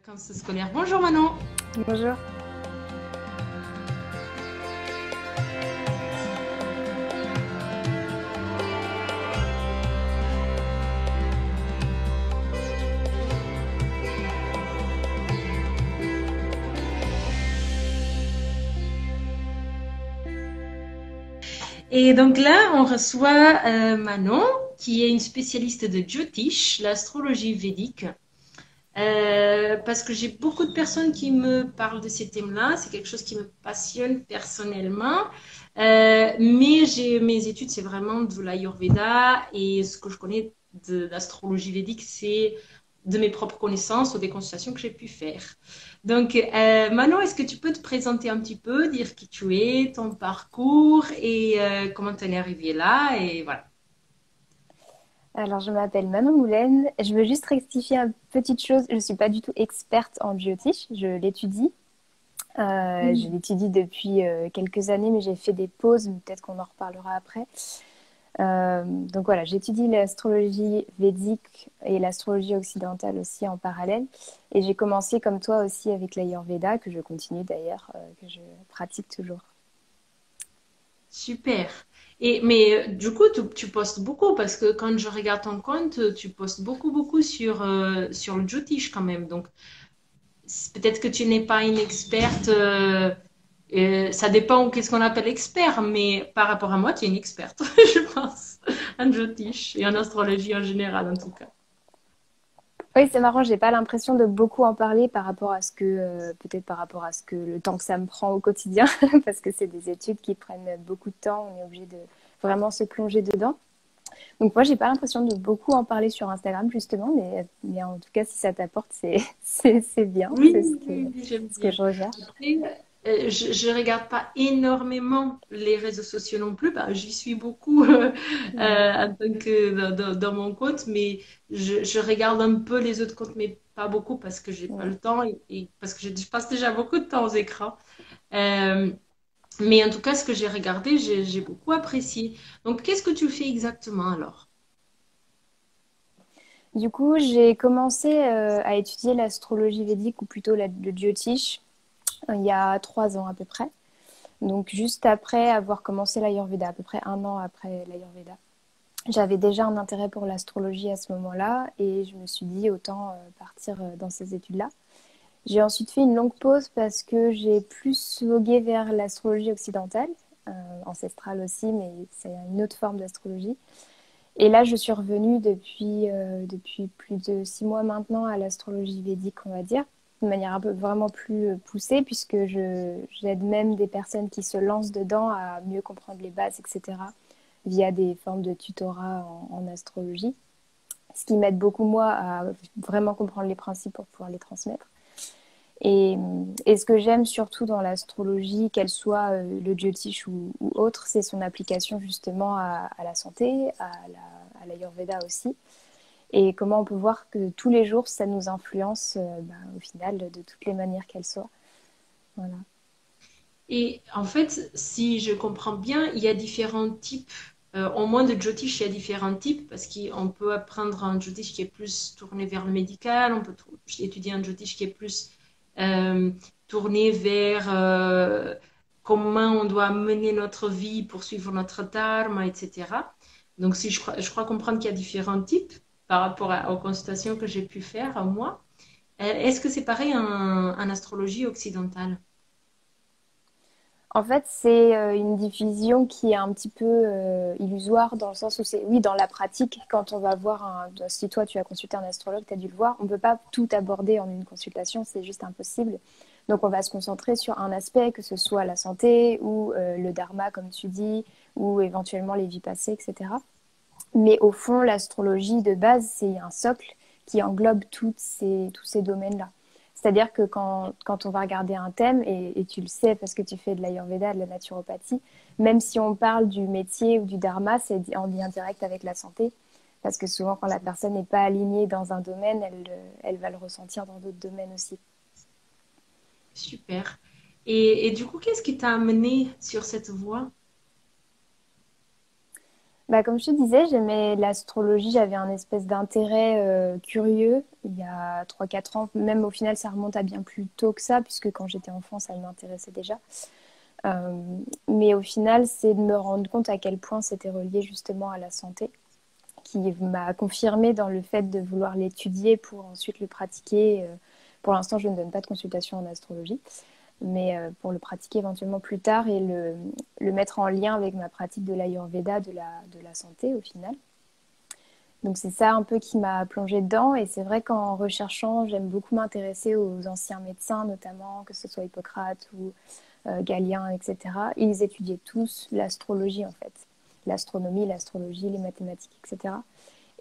Vacances scolaires. Bonjour Manon. Bonjour. Et donc là, on reçoit Manon, qui est une spécialiste de Jyotish, l'astrologie védique. Parce que j'ai beaucoup de personnes qui me parlent de ces thèmes-là. C'est quelque chose qui me passionne personnellement. Mais mes études, c'est vraiment de l'Ayurveda. Et ce que je connais de l'astrologie védique, c'est de mes propres connaissances ou des consultations que j'ai pu faire. Donc, Manon, est-ce que tu peux te présenter un petit peu, dire qui tu es, ton parcours et comment tu es arrivée là et voilà. Alors, je m'appelle Manon Moulaine. Je veux juste rectifier une petite chose. Je ne suis pas du tout experte en biotiche. Je l'étudie. Je l'étudie depuis quelques années, mais j'ai fait des pauses. Peut-être qu'on en reparlera après. Donc voilà, j'étudie l'astrologie védique et l'astrologie occidentale aussi en parallèle. Et j'ai commencé comme toi aussi avec l'Ayurveda, que je continue d'ailleurs, que je pratique toujours. Super. Mais du coup, tu postes beaucoup parce que quand je regarde ton compte, tu postes beaucoup sur le Jyotish quand même. Donc, peut-être que tu n'es pas une experte. Ça dépend qu'est-ce qu'on appelle expert, mais par rapport à moi, tu es une experte, je pense, en Jyotish et en astrologie en général, en tout cas. Oui, c'est marrant, j'ai pas l'impression de beaucoup en parler par rapport à ce que, peut-être par rapport à ce que le temps que ça me prend au quotidien, parce que c'est des études qui prennent beaucoup de temps, on est obligé de vraiment se plonger dedans. Donc moi, j'ai pas l'impression de beaucoup en parler sur Instagram, justement, mais en tout cas, si ça t'apporte, c'est bien, Oui, c'est oui, oui, j'aime ce que bien. je recherche. Après, je regarde pas énormément les réseaux sociaux non plus. Bah, j'y suis beaucoup Ouais. en tant que dans mon compte, mais je regarde un peu les autres comptes, mais pas beaucoup parce que j'ai pas Ouais. le temps et parce que je passe déjà beaucoup de temps aux écrans. Euh, mais en tout cas, ce que j'ai regardé, j'ai beaucoup apprécié. Donc, qu'est-ce que tu fais exactement alors? Du coup, j'ai commencé à étudier l'astrologie védique, ou plutôt le Jyotish, il y a 3 ans à peu près. Donc juste après avoir commencé l'Ayurveda, à peu près un an après l'Ayurveda. J'avais déjà un intérêt pour l'astrologie à ce moment-là et je me suis dit autant partir dans ces études-là. J'ai ensuite fait une longue pause parce que j'ai plus vogué vers l'astrologie occidentale, ancestrale aussi, mais c'est une autre forme d'astrologie. Et là, je suis revenue depuis plus de 6 mois maintenant à l'astrologie védique, on va dire, de manière un peu vraiment plus poussée, puisque j'aide même des personnes qui se lancent dedans à mieux comprendre les bases, etc., via des formes de tutorat en astrologie, ce qui m'aide beaucoup, moi, à vraiment comprendre les principes pour pouvoir les transmettre. Et, et ce que j'aime surtout dans l'astrologie, qu'elle soit le Jyotish ou autre, c'est son application justement à la santé, à l'Ayurveda aussi, et comment on peut voir que tous les jours, ça nous influence au final de toutes les manières qu'elles soient. Voilà. Et en fait, si je comprends bien, il y a différents types. Au moins de Jyotish, il y a différents types parce qu'on peut apprendre un Jyotish qui est plus tourné vers le médical, on peut étudier un Jyotish qui est plus euh, tourné vers comment on doit mener notre vie pour suivre notre dharma, etc. Donc, si je crois comprendre qu'il y a différents types par rapport aux consultations que j'ai pu faire, moi. Est-ce que c'est pareil en astrologie occidentale? En fait, c'est une division qui est un petit peu illusoire dans le sens où c'est, oui, dans la pratique, quand on va voir si toi tu as consulté un astrologue, tu as dû le voir, on ne peut pas tout aborder en une consultation, c'est juste impossible. Donc on va se concentrer sur un aspect, que ce soit la santé ou le dharma, comme tu dis, ou éventuellement les vies passées, etc. Mais au fond, l'astrologie de base, c'est un socle qui englobe tous ces domaines-là. C'est-à-dire que quand on va regarder un thème, et tu le sais parce que tu fais de l'Ayurveda, de la naturopathie, même si on parle du métier ou du dharma, c'est en lien direct avec la santé. Parce que souvent, quand la personne n'est pas alignée dans un domaine, elle va le ressentir dans d'autres domaines aussi. Super. Et du coup, qu'est-ce qui t'a amené sur cette voie? Bah, comme je te disais, j'aimais l'astrologie, j'avais un espèce d'intérêt curieux il y a 3 4 ans. Même au final, ça remonte à bien plus tôt que ça, puisque quand j'étais enfant, ça m'intéressait déjà. Euh, mais au final, c'est de me rendre compte à quel point c'était relié justement à la santé, qui m'a confirmé dans le fait de vouloir l'étudier pour ensuite le pratiquer. Pour l'instant, je ne donne pas de consultation en astrologie, mais pour le pratiquer éventuellement plus tard et le mettre en lien avec ma pratique de l'Ayurveda, de la santé au final. Donc c'est ça un peu qui m'a plongée dedans et c'est vrai qu'en recherchant, j'aime beaucoup m'intéresser aux anciens médecins notamment, que ce soit Hippocrate ou Galien, etc. Ils étudiaient tous l'astrologie en fait, l'astronomie, l'astrologie, les mathématiques, etc.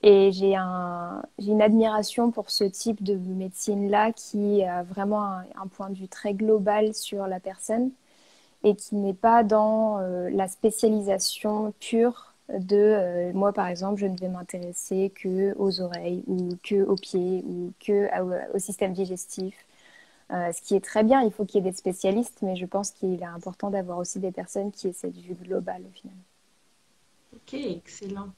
Et j'ai une admiration pour ce type de médecine-là qui a vraiment un point de vue très global sur la personne et qui n'est pas dans la spécialisation pure de moi par exemple je ne vais m'intéresser que aux oreilles ou que aux pieds ou que au système digestif. Ce qui est très bien, il faut qu'il y ait des spécialistes, mais je pense qu'il est important d'avoir aussi des personnes qui aient cette vue globale au final. Ok, excellent.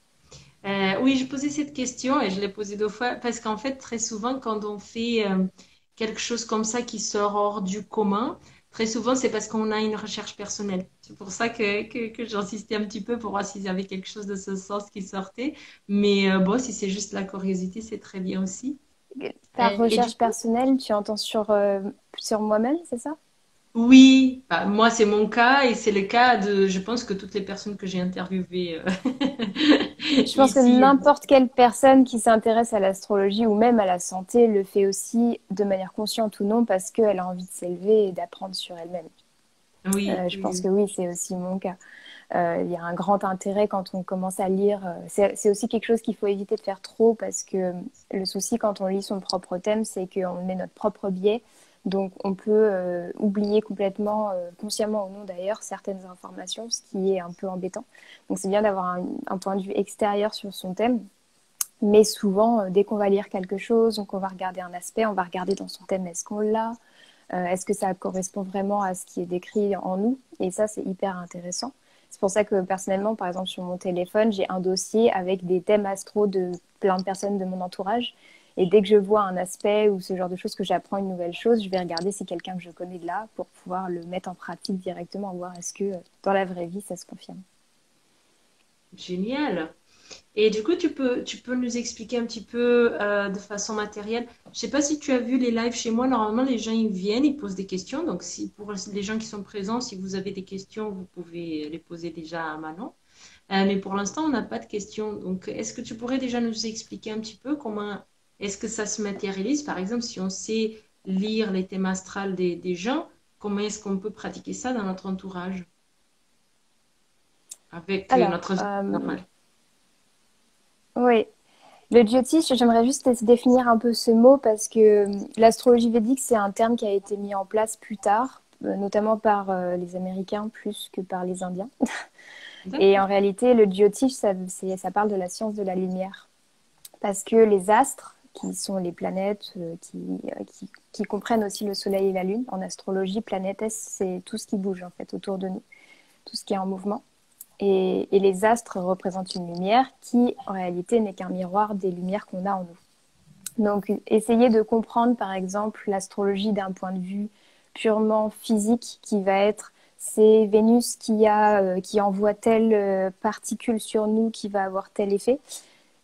Oui, je posais cette question et je l'ai posée 2 fois parce qu'en fait, très souvent, quand on fait quelque chose comme ça qui sort hors du commun, très souvent, c'est parce qu'on a une recherche personnelle. C'est pour ça que j'insistais un petit peu pour voir s'il y avait quelque chose de ce sens qui sortait. Mais bon, si c'est juste la curiosité, c'est très bien aussi. Par Et du recherche coup, personnelle, tu entends sur moi-même, c'est ça? oui, bah, moi, c'est mon cas et c'est le cas de, je pense que toutes les personnes que j'ai interviewées Je pense que ici. n'importe quelle personne qui s'intéresse à l'astrologie ou même à la santé le fait aussi de manière consciente ou non parce qu'elle a envie de s'élever et d'apprendre sur elle-même. Oui, Je oui, pense que oui. oui, c'est aussi mon cas. Il y a un grand intérêt quand on commence à lire. C'est aussi quelque chose qu'il faut éviter de faire trop parce que le souci quand on lit son propre thème, c'est qu'on met notre propre biais. Donc on peut oublier complètement, consciemment ou non d'ailleurs, certaines informations, ce qui est un peu embêtant. Donc c'est bien d'avoir un point de vue extérieur sur son thème. Mais souvent, dès qu'on va lire quelque chose, donc on va regarder un aspect, on va regarder dans son thème, est-ce qu'on l'a? Est-ce que ça correspond vraiment à ce qui est décrit en nous? Et ça, c'est hyper intéressant. C'est pour ça que personnellement, par exemple, sur mon téléphone, j'ai un dossier avec des thèmes astro de plein de personnes de mon entourage. Et dès que je vois un aspect ou ce genre de choses que j'apprends une nouvelle chose, je vais regarder si quelqu'un que je connais de là pour pouvoir le mettre en pratique directement, voir est-ce que dans la vraie vie, ça se confirme. Génial. Et du coup, tu peux nous expliquer un petit peu de façon matérielle. Je sais pas si tu as vu les lives chez moi. Normalement, les gens ils viennent, ils posent des questions. Donc, si pour les gens qui sont présents, si vous avez des questions, vous pouvez les poser déjà à Manon. Mais pour l'instant, on n'a pas de questions. Donc, est-ce que tu pourrais déjà nous expliquer un petit peu comment est-ce que ça se matérialise? Par exemple, si on sait lire les thèmes astrales des gens, comment est-ce qu'on peut pratiquer ça dans notre entourage avec Alors, notre vie normale? oui, le jyotish, j'aimerais juste définir un peu ce mot parce que l'astrologie védique, c'est un terme qui a été mis en place plus tard, notamment par les Américains plus que par les Indiens. Et en D'accord. réalité, le jyotish, ça parle de la science de la lumière. Parce que les astres, qui sont les planètes qui comprennent aussi le Soleil et la Lune, en astrologie, planète, c'est tout ce qui bouge en fait autour de nous, tout ce qui est en mouvement. Et les astres représentent une lumière qui, en réalité, n'est qu'un miroir des lumières qu'on a en nous. Donc, essayer de comprendre, par exemple, l'astrologie d'un point de vue purement physique, qui va être c'est Vénus qui envoie telle particule sur nous qui va avoir tel effet.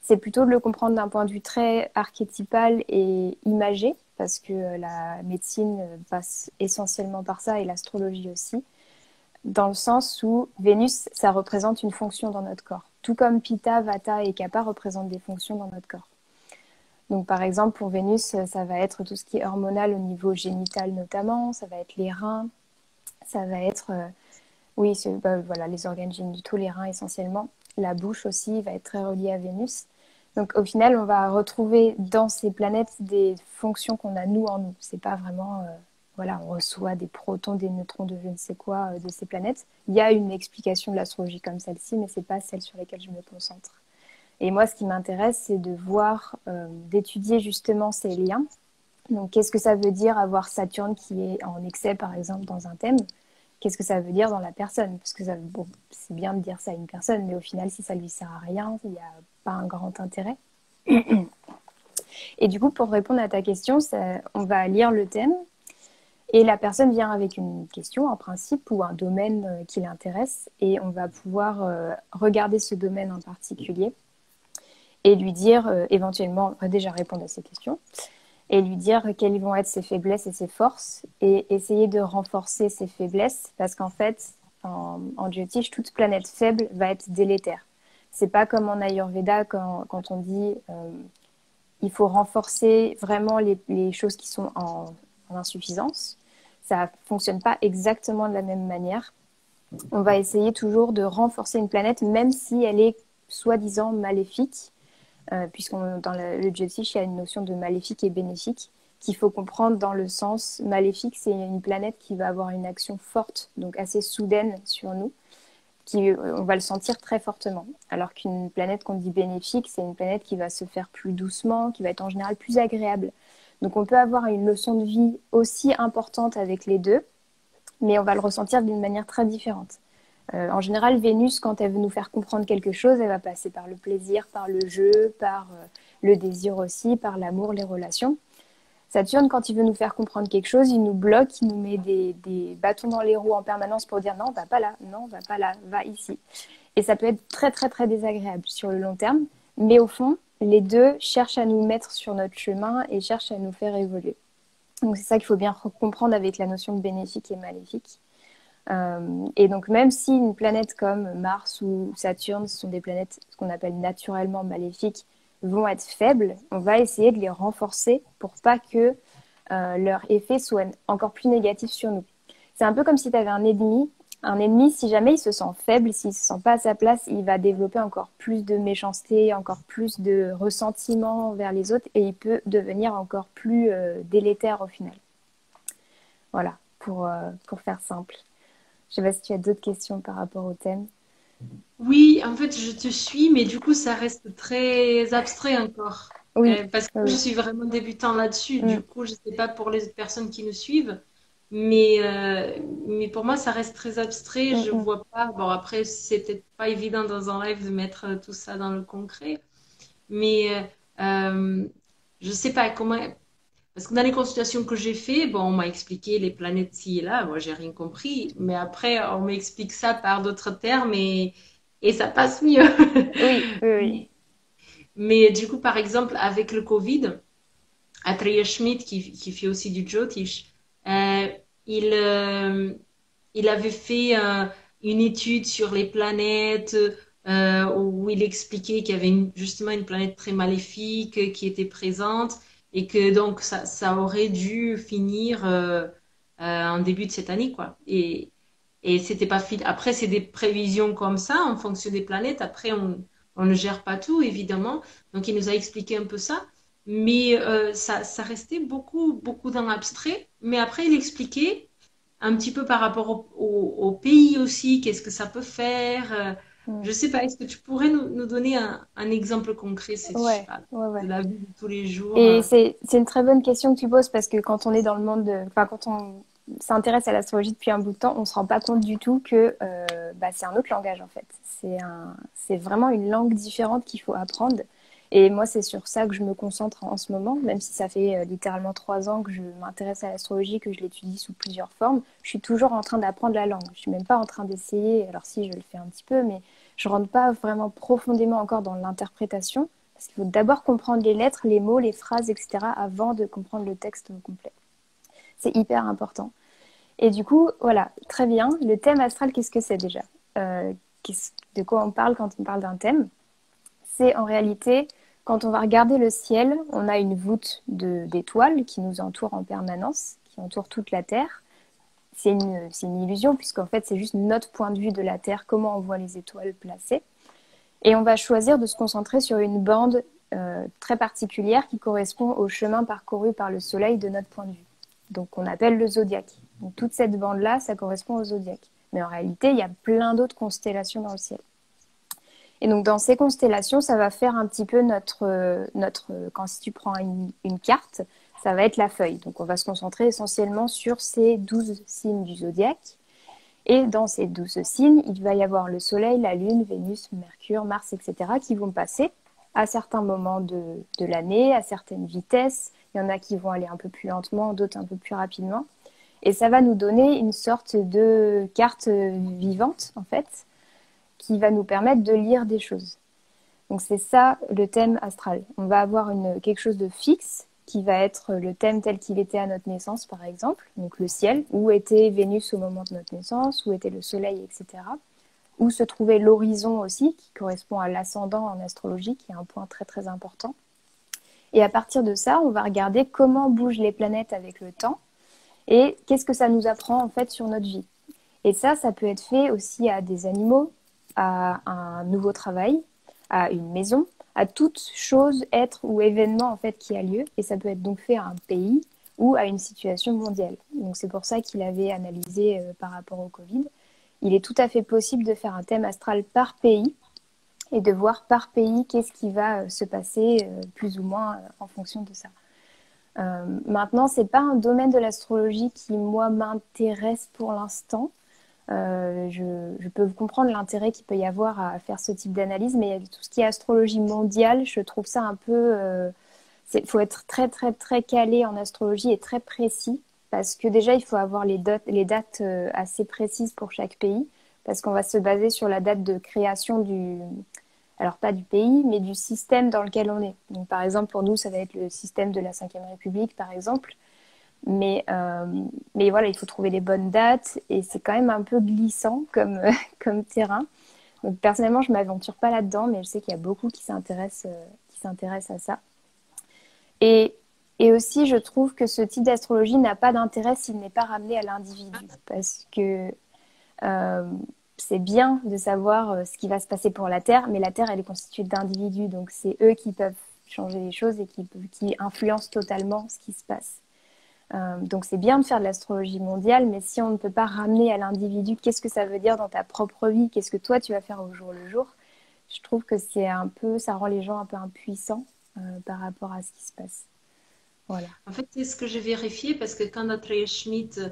C'est plutôt de le comprendre d'un point de vue très archétypal et imagé, parce que la médecine passe essentiellement par ça et l'astrologie aussi dans le sens où Vénus, ça représente une fonction dans notre corps. Tout comme Pitta, Vata et Kapha représentent des fonctions dans notre corps. Donc, par exemple, pour Vénus, ça va être tout ce qui est hormonal au niveau génital notamment, ça va être les reins, ça va être, oui, voilà, les organes génitaux, les reins essentiellement. La bouche aussi va être très reliée à Vénus. Donc, au final, on va retrouver dans ces planètes des fonctions qu'on a nous en nous. C'est pas vraiment, voilà, on reçoit des protons, des neutrons de je ne sais quoi de ces planètes. Il y a une explication de l'astrologie comme celle-ci, mais c'est pas celle sur laquelle je me concentre. Et moi, ce qui m'intéresse, c'est de voir, d'étudier justement ces liens. Donc, qu'est-ce que ça veut dire avoir Saturne qui est en excès, par exemple, dans un thème? qu'est-ce que ça veut dire dans la personne. Parce que bon, c'est bien de dire ça à une personne, mais au final, si ça lui sert à rien, il n'y a pas un grand intérêt. Et du coup, pour répondre à ta question, on va lire le thème et la personne vient avec une question, un principe ou un domaine qui l'intéresse et on va pouvoir regarder ce domaine en particulier et lui dire éventuellement, on va déjà répondre à ces questions et lui dire quelles vont être ses faiblesses et ses forces et essayer de renforcer ses faiblesses parce qu'en fait, en Jyotish, toute planète faible va être délétère. C'est pas comme en Ayurveda quand on dit il faut renforcer vraiment les choses qui sont en insuffisance. Ça ne fonctionne pas exactement de la même manière. On va essayer toujours de renforcer une planète, même si elle est soi-disant maléfique, puisqu'on dans le Jyotish, il y a une notion de maléfique et bénéfique qu'il faut comprendre dans le sens maléfique, c'est une planète qui va avoir une action forte, donc assez soudaine sur nous, on va le sentir très fortement. Alors qu'une planète qu'on dit bénéfique, c'est une planète qui va se faire plus doucement, qui va être en général plus agréable. Donc on peut avoir une leçon de vie aussi importante avec les deux, mais on va le ressentir d'une manière très différente. En général, Vénus, quand elle veut nous faire comprendre quelque chose, elle va passer par le plaisir, par le jeu, par le désir aussi, par l'amour, les relations. Saturne, quand il veut nous faire comprendre quelque chose, il nous bloque, il nous met des bâtons dans les roues en permanence pour dire non, va pas là, non, va pas là, va ici. Et ça peut être très, très, très désagréable sur le long terme. Mais au fond, les deux cherchent à nous mettre sur notre chemin et cherchent à nous faire évoluer. Donc c'est ça qu'il faut bien comprendre avec la notion de bénéfique et maléfique. Et donc même si une planète comme Mars ou Saturne, ce sont des planètes ce qu'on appelle naturellement maléfiques, vont être faibles, on va essayer de les renforcer pour pas que leur effet soit encore plus négatif sur nous. C'est un peu comme si tu avais un ennemi. Un ennemi, si jamais il se sent faible, s'il se sent pas à sa place, il va développer encore plus de méchanceté, encore plus de ressentiment vers les autres et il peut devenir encore plus délétère au final. Voilà, pour faire simple. Je sais pas si tu as d'autres questions par rapport au thème. Oui, en fait, je te suis, mais du coup, ça reste très abstrait encore. Oui, Parce que je oui. suis vraiment débutant là-dessus. Mm, Du coup, je ne sais pas pour les autres personnes qui nous suivent, mais pour moi, ça reste très abstrait. mm, Je mm. vois pas. Bon, après, c'est peut-être pas évident dans un live de mettre tout ça dans le concret, mais je sais pas comment. Parce que dans les consultations que j'ai fait, bon, on m'a expliqué les planètes ci et là, moi j'ai rien compris, mais après on m'explique ça par d'autres termes et ça passe mieux. Oui, oui, oui. Mais du coup, par exemple, avec le Covid, Atreya Schmidt, qui fait aussi du Jyotish, euh, il, euh, il avait fait une étude sur les planètes où il expliquait qu'il y avait justement une planète très maléfique qui était présente et que donc ça aurait dû finir en début de cette année, quoi. Et c'était pas fini. Après, c'est des prévisions comme ça en fonction des planètes. Après, on ne gère pas tout, évidemment. Donc, il nous a expliqué un peu ça. Mais ça restait beaucoup, beaucoup dans l'abstrait. Mais après, il expliquait un petit peu par rapport au pays aussi, qu'est-ce que ça peut faire. Mm. Je sais pas, est-ce que tu pourrais nous donner un exemple concret, c'est, je sais Ouais, pas, ouais, de ouais. la vie de tous les jours Et c'est une très bonne question que tu poses parce que quand on est dans le monde enfin, quand on s'intéresse à l'astrologie depuis un bout de temps, on se rend pas compte du tout que c'est un autre langage en fait. C'est vraiment une langue différente qu'il faut apprendre. Et moi, c'est sur ça que je me concentre en ce moment, même si ça fait littéralement 3 ans que je m'intéresse à l'astrologie, que je l'étudie sous plusieurs formes. Je suis toujours en train d'apprendre la langue. Je suis même pas en train d'essayer. Alors si, je le fais un petit peu, mais je rentre pas vraiment profondément encore dans l'interprétation. Parce qu'il faut d'abord comprendre les lettres, les mots, les phrases, etc. avant de comprendre le texte au complet. C'est hyper important. Et du coup, voilà, très bien. Le thème astral, qu'est-ce que c'est déjà De quoi on parle quand on parle d'un thème? C'est en réalité, quand on va regarder le ciel, on a une voûte d'étoiles qui nous entoure en permanence, qui entoure toute la Terre. C'est une illusion, puisqu'en fait, c'est juste notre point de vue de la Terre, comment on voit les étoiles placées. Et on va choisir de se concentrer sur une bande très particulière qui correspond au chemin parcouru par le Soleil de notre point de vue. Donc on appelle le zodiaque. Donc toute cette bande-là, ça correspond au zodiaque. Mais en réalité, il y a plein d'autres constellations dans le ciel. Et donc dans ces constellations, ça va faire un petit peu quand si tu prends une carte, ça va être la feuille. Donc on va se concentrer essentiellement sur ces 12 signes du zodiaque. Et dans ces 12 signes, il va y avoir le Soleil, la Lune, Vénus, Mercure, Mars, etc. qui vont passer à certains moments de l'année, à certaines vitesses. Il y en a qui vont aller un peu plus lentement, d'autres un peu plus rapidement. Et ça va nous donner une sorte de carte vivante, en fait, qui va nous permettre de lire des choses. Donc c'est ça le thème astral. On va avoir quelque chose de fixe qui va être le thème tel qu'il était à notre naissance, par exemple, donc le ciel, où était Vénus au moment de notre naissance, où était le Soleil, etc. Où se trouvait l'horizon aussi, qui correspond à l'ascendant en astrologie, qui est un point très très important. Et à partir de ça, on va regarder comment bougent les planètes avec le temps et qu'est-ce que ça nous apprend en fait sur notre vie. Et ça peut être fait aussi à des animaux, à un nouveau travail, à une maison, à toute chose, être ou événement en fait qui a lieu. Et ça peut être donc fait à un pays ou à une situation mondiale. Donc c'est pour ça qu'il avait analysé par rapport au Covid. Il est tout à fait possible de faire un thème astral par pays et de voir par pays qu'est-ce qui va se passer plus ou moins en fonction de ça. Maintenant, c'est pas un domaine de l'astrologie qui, moi, m'intéresse pour l'instant. Je peux comprendre l'intérêt qu'il peut y avoir à faire ce type d'analyse, mais tout ce qui est astrologie mondiale, je trouve ça un peu... Il faut être très, très, très calé en astrologie et très précis, parce que déjà, il faut avoir les dates assez précises pour chaque pays, parce qu'on va se baser sur la date de création alors pas du pays, mais du système dans lequel on est. Donc, par exemple, pour nous, ça va être le système de la Ve République, par exemple. Mais voilà, il faut trouver les bonnes dates et c'est quand même un peu glissant comme terrain. Donc personnellement, je ne m'aventure pas là-dedans, mais je sais qu'il y a beaucoup qui s'intéressent à ça. Et, et aussi, je trouve que ce type d'astrologie n'a pas d'intérêt s'il n'est pas ramené à l'individu. Parce que c'est bien de savoir ce qui va se passer pour la Terre, mais la Terre, elle est constituée d'individus. Donc c'est eux qui peuvent changer les choses et qui influencent totalement ce qui se passe. Donc c'est bien de faire de l'astrologie mondiale, mais si on ne peut pas ramener à l'individu qu'est-ce que ça veut dire dans ta propre vie, qu'est-ce que toi tu vas faire au jour le jour, je trouve que ça rend les gens un peu impuissants par rapport à ce qui se passe. Voilà. En fait, c'est ce que j'ai vérifié parce que quand Atreya Schmidt,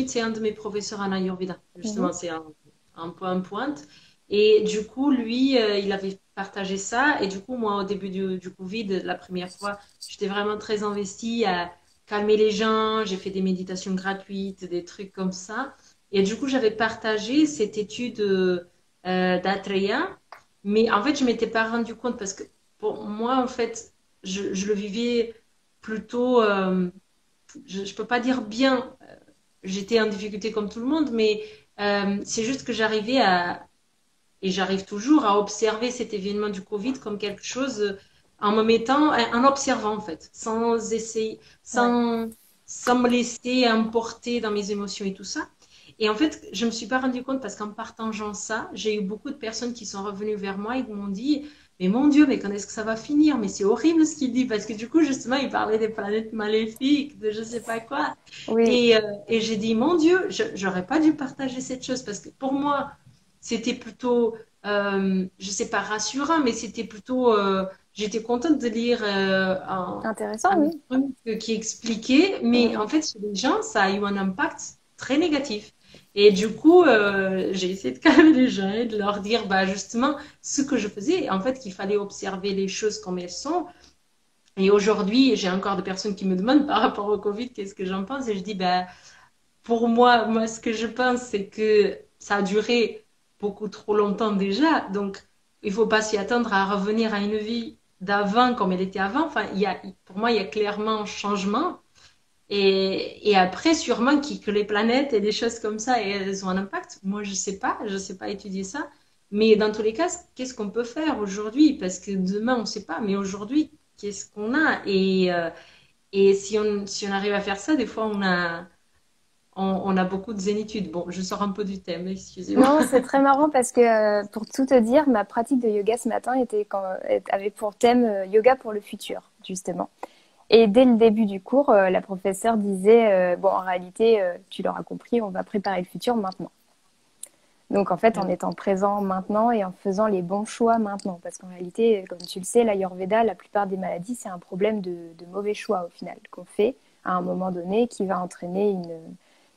c'est un de mes professeurs en Ayurveda. Mhm. Justement, c'est un point pointe. Et du coup, lui, il avait partagé ça. Et du coup, moi, au début du Covid, la première fois, j'étais vraiment très investie à calmer les gens. J'ai fait des méditations gratuites, des trucs comme ça. Et du coup, j'avais partagé cette étude d'Atreya. Mais en fait, je ne m'étais pas rendu compte parce que pour moi, en fait, je le vivais plutôt, je ne peux pas dire bien, j'étais en difficulté comme tout le monde, mais c'est juste que et j'arrive toujours à observer cet événement du Covid comme quelque chose en me mettant, en observant en fait, sans essayer, Ouais. sans me laisser emporter dans mes émotions et tout ça. Et en fait, je ne me suis pas rendu compte parce qu'en partageant ça, j'ai eu beaucoup de personnes qui sont revenues vers moi et qui m'ont dit, mais mon Dieu, mais quand est-ce que ça va finir? Mais c'est horrible ce qu'il dit parce que du coup, justement, il parlait des planètes maléfiques, de je sais pas quoi. Oui, Et j'ai dit, mon Dieu, j'aurais pas dû partager cette chose parce que pour moi, c'était plutôt, je sais pas rassurant, mais c'était plutôt, j'étais contente de lire intéressant, un oui. truc qui expliquait, mais Mhm. en fait, sur les gens, ça a eu un impact très négatif. Et du coup, j'ai essayé de calmer les gens et de leur dire, bah, justement, ce que je faisais, en fait, qu'il fallait observer les choses comme elles sont. Et aujourd'hui, j'ai encore des personnes qui me demandent par rapport au Covid, qu'est-ce que j'en pense? Et je dis, bah, pour moi, ce que je pense, c'est que ça a duré beaucoup trop longtemps déjà. Donc, il ne faut pas s'y attendre à revenir à une vie d'avant comme elle était avant. Enfin, pour moi, il y a clairement un changement. Et après, sûrement que les planètes et des choses comme ça, elles ont un impact. Moi, je sais pas étudier ça. Mais dans tous les cas, qu'est-ce qu'on peut faire aujourd'hui? Parce que demain, on ne sait pas. Mais aujourd'hui, qu'est-ce qu'on a? Et si on arrive à faire ça, des fois, on a beaucoup de zénitude. Bon, je sors un peu du thème, excusez-moi. Non, c'est très marrant parce que pour tout te dire, ma pratique de yoga ce matin avait pour thème yoga pour le futur, justement. Et dès le début du cours, la professeure disait, bon, en réalité, tu l'auras compris, on va préparer le futur maintenant. Donc en fait, en étant présent maintenant et en faisant les bons choix maintenant. Parce qu'en réalité, comme tu le sais, l'Ayurveda, la plupart des maladies, c'est un problème de mauvais choix au final qu'on fait à un moment donné qui va entraîner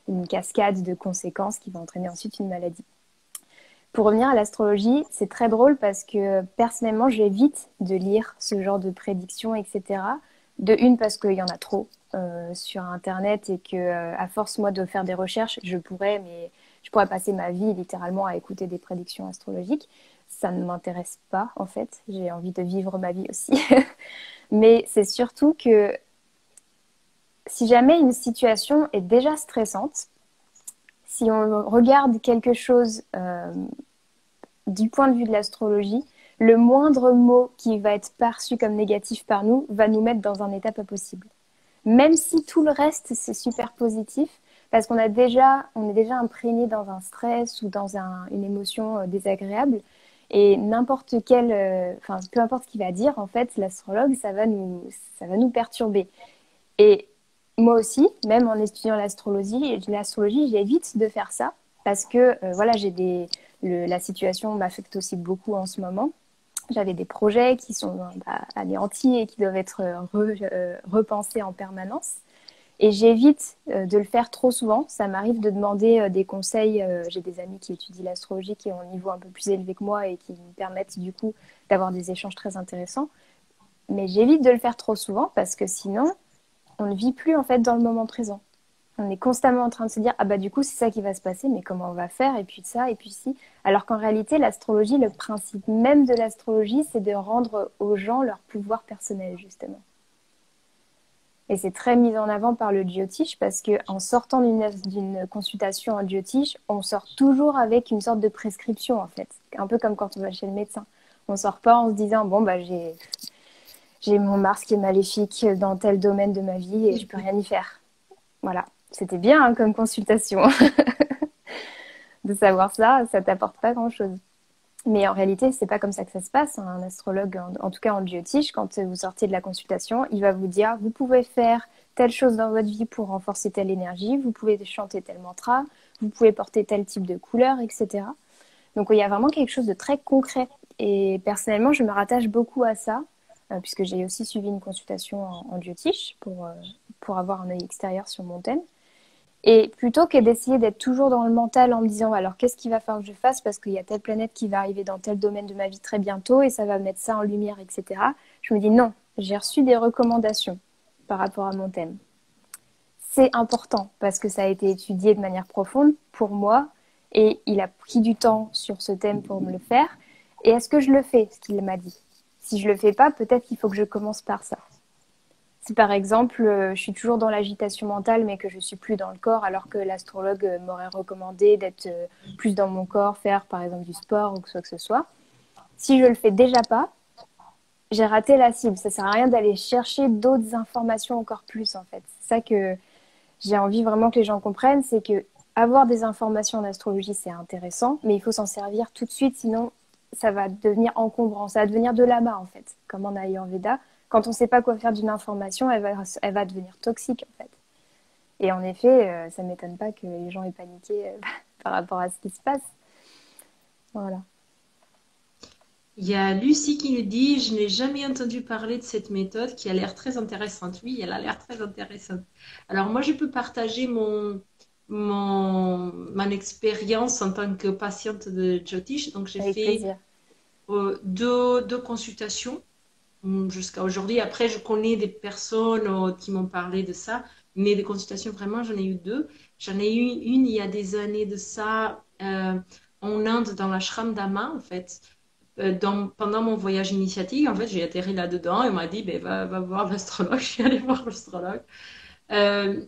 une cascade de conséquences qui va entraîner ensuite une maladie. Pour revenir à l'astrologie, c'est très drôle parce que personnellement, j'évite de lire ce genre de prédictions, etc. De une, parce qu'il y en a trop sur Internet et que, à force, moi, de faire des recherches, mais je pourrais passer ma vie littéralement à écouter des prédictions astrologiques. Ça ne m'intéresse pas, en fait. J'ai envie de vivre ma vie aussi. Mais c'est surtout que si jamais une situation est déjà stressante, si on regarde quelque chose du point de vue de l'astrologie, le moindre mot qui va être perçu comme négatif par nous va nous mettre dans un état pas possible. Même si tout le reste, c'est super positif, parce on est déjà imprégné dans un stress ou dans une émotion désagréable. Et peu importe ce qu'il va dire, en fait, l'astrologue, ça va nous perturber. Et moi aussi, même en étudiant l'astrologie, j'évite de faire ça parce que voilà, la situation m'affecte aussi beaucoup en ce moment. J'avais des projets qui sont anéantis et qui doivent être repensés en permanence. Et j'évite de le faire trop souvent. Ça m'arrive de demander des conseils. J'ai des amis qui étudient l'astrologie qui ont un niveau un peu plus élevé que moi et qui me permettent du coup d'avoir des échanges très intéressants. Mais j'évite de le faire trop souvent parce que sinon, on ne vit plus en fait dans le moment présent. On est constamment en train de se dire ah bah du coup c'est ça qui va se passer, mais comment on va faire, et puis ça, et puis ci. Alors qu'en réalité, l'astrologie, le principe même de l'astrologie, c'est de rendre aux gens leur pouvoir personnel, justement. Et c'est très mis en avant par le Jyotish parce qu'en sortant d'une consultation en Jyotish, on sort toujours avec une sorte de prescription en fait. Un peu comme quand on va chez le médecin. On sort pas en se disant bon bah j'ai mon Mars qui est maléfique dans tel domaine de ma vie et je peux rien y faire. Voilà. C'était bien hein, comme consultation. De savoir ça, ça t'apporte pas grand-chose. Mais en réalité, c'est pas comme ça que ça se passe. Un astrologue, en tout cas en Jyotish, quand vous sortez de la consultation, il va vous dire vous pouvez faire telle chose dans votre vie pour renforcer telle énergie, vous pouvez chanter tel mantra, vous pouvez porter tel type de couleur, etc. Donc il y a vraiment quelque chose de très concret. Et personnellement, je me rattache beaucoup à ça, puisque j'ai aussi suivi une consultation en Jyotish pour avoir un œil extérieur sur mon thème. Et plutôt que d'essayer d'être toujours dans le mental en me disant alors qu'est-ce qu'il va falloir que je fasse parce qu'il y a telle planète qui va arriver dans tel domaine de ma vie très bientôt et ça va mettre ça en lumière, etc. Je me dis non, j'ai reçu des recommandations par rapport à mon thème. C'est important parce que ça a été étudié de manière profonde pour moi et il a pris du temps sur ce thème pour me le faire. Et est-ce que je le fais, ce qu'il m'a dit? Si je le fais pas, peut-être qu'il faut que je commence par ça. Si par exemple, je suis toujours dans l'agitation mentale, mais que je suis plus dans le corps, alors que l'astrologue m'aurait recommandé d'être plus dans mon corps, faire par exemple du sport ou quoi que ce soit. Si je le fais déjà pas, j'ai raté la cible. Ça sert à rien d'aller chercher d'autres informations encore plus en fait. C'est ça que j'ai envie vraiment que les gens comprennent, c'est que avoir des informations en astrologie c'est intéressant, mais il faut s'en servir tout de suite, sinon ça va devenir encombrant, ça va devenir de l'amas en fait, comme en Ayurveda. Quand on ne sait pas quoi faire d'une information, elle va devenir toxique en fait. Et en effet, ça ne m'étonne pas que les gens aient paniqué par rapport à ce qui se passe. Voilà. Il y a Lucie qui nous dit, je n'ai jamais entendu parler de cette méthode qui a l'air très intéressante. Oui, elle a l'air très intéressante. Alors moi, je peux partager mon expérience en tant que patiente de Jyotish. Donc j'ai Avec fait plaisir. deux consultations jusqu'à aujourd'hui. Après, je connais des personnes qui m'ont parlé de ça, mais des consultations, vraiment, j'en ai eu deux. J'en ai eu une il y a des années de ça en Inde, dans l'ashram d'Ama, en fait. Pendant mon voyage initiatique, en fait, j'ai atterri là-dedans et on m'a dit, ben, va voir l'astrologue. Je suis allée voir l'astrologue. Euh,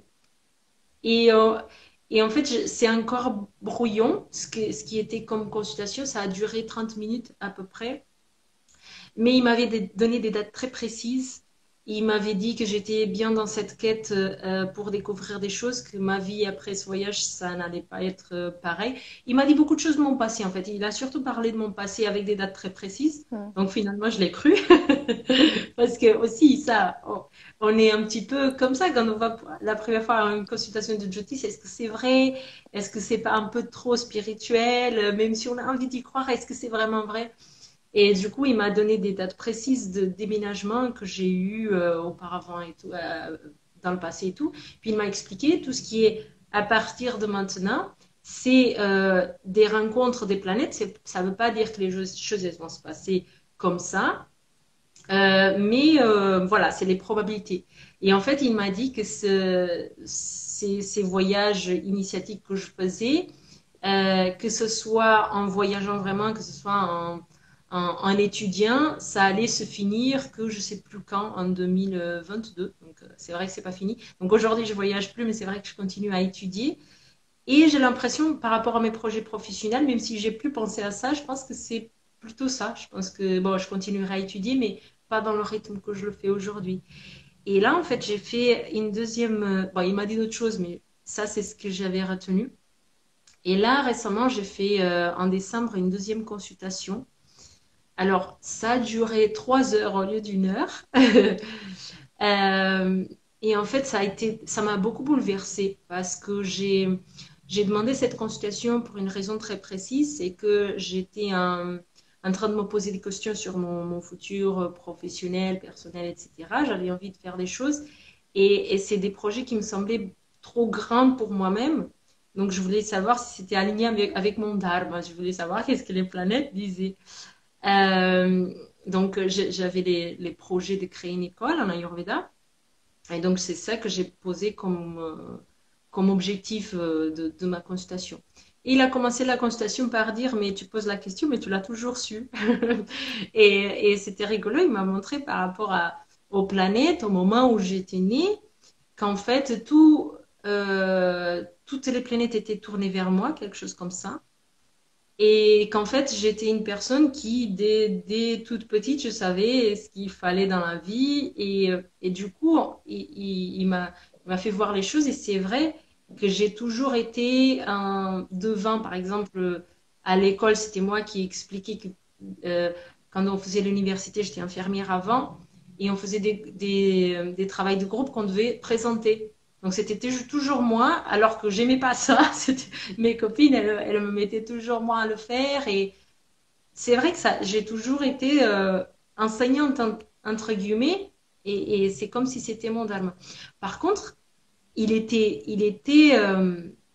et, euh, et en fait, c'est encore brouillon. Ce qui était comme consultation, ça a duré 30 minutes à peu près. Mais il m'avait donné des dates très précises. Il m'avait dit que j'étais bien dans cette quête pour découvrir des choses, que ma vie après ce voyage, ça n'allait pas être pareil. Il m'a dit beaucoup de choses de mon passé, en fait. Il a surtout parlé de mon passé avec des dates très précises. Mm. Donc finalement, je l'ai cru. Parce que aussi, ça, on est un petit peu comme ça quand on va la première fois à une consultation de Jyotish. Est-ce que c'est vrai? Est-ce que c'est pas un peu trop spirituel? Même si on a envie d'y croire, est-ce que c'est vraiment vrai? Et du coup, il m'a donné des dates précises de déménagement que j'ai eu auparavant et tout, dans le passé et tout. Puis il m'a expliqué tout ce qui est à partir de maintenant, c'est des rencontres des planètes. Ça ne veut pas dire que les choses elles vont se passer comme ça, mais voilà, c'est les probabilités. Et en fait, il m'a dit que ces voyages initiatiques que je faisais, que ce soit en voyageant vraiment, que ce soit en étudiant, ça allait se finir que je sais plus quand, en 2022. Donc c'est vrai que c'est pas fini. Donc aujourd'hui, je voyage plus, mais c'est vrai que je continue à étudier. Et j'ai l'impression, par rapport à mes projets professionnels, même si j'ai plus pensé à ça, je pense que c'est plutôt ça. Je pense que bon, je continuerai à étudier, mais pas dans le rythme que je le fais aujourd'hui. Et là, en fait, j'ai fait une deuxième. Bon, il m'a dit d'autres choses, mais ça, c'est ce que j'avais retenu. Et là, récemment, j'ai fait en décembre une deuxième consultation. Alors, ça a duré 3 heures au lieu d'une heure. Euh, et en fait, ça m'a beaucoup bouleversée parce que j'ai demandé cette consultation pour une raison très précise, c'est que j'étais en train de me poser des questions sur mon futur professionnel, personnel, etc. J'avais envie de faire des choses et c'est des projets qui me semblaient trop grands pour moi-même. Donc, je voulais savoir si c'était aligné avec mon dharma. Je voulais savoir qu'est-ce que les planètes disaient. Euh, donc, j'avais les projets de créer une école en Ayurveda. Et donc, c'est ça que j'ai posé comme objectif de ma consultation. Et il a commencé la consultation par dire, mais tu poses la question, mais tu l'as toujours su. Et c'était rigolo, il m'a montré par rapport aux planètes, au moment où j'étais née, qu'en fait, toutes les planètes étaient tournées vers moi, quelque chose comme ça. Et qu'en fait, j'étais une personne qui, dès toute petite, je savais ce qu'il fallait dans la vie. Et du coup, il m'a fait voir les choses. Et c'est vrai que j'ai toujours été devant, par exemple, à l'école, c'était moi qui expliquais que euh, quand on faisait l'université, j'étais infirmière avant, et on faisait des travaux de groupe qu'on devait présenter. Donc c'était toujours moi, alors que j'aimais pas ça. Mes copines, elles me mettaient toujours moi à le faire. Et c'est vrai que ça, j'ai toujours été enseignante, entre guillemets, et c'est comme si c'était mon dharma. Par contre,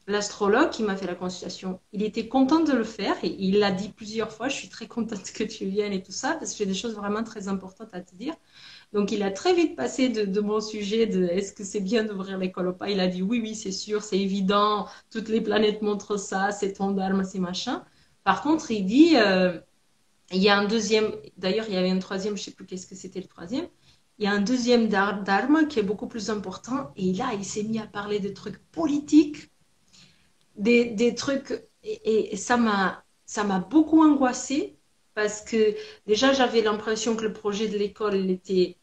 l'astrologue qui m'a fait la consultation. Il était content de le faire et il l'a dit plusieurs fois. Je suis très contente que tu viennes et tout ça, parce que j'ai des choses vraiment très importantes à te dire. Donc, il a très vite passé de mon sujet de est-ce que c'est bien d'ouvrir l'école ou pas. Il a dit oui, oui, c'est sûr, c'est évident, toutes les planètes montrent ça, c'est ton dharma, c'est machin. Par contre, il dit, il y a un deuxième, d'ailleurs, il y avait un troisième, je ne sais plus qu'est-ce que c'était le troisième. Il y a un deuxième dharma qui est beaucoup plus important. Et là, il s'est mis à parler de trucs politiques, des trucs, et ça m'a beaucoup angoissée parce que déjà, j'avais l'impression que le projet de l'école il était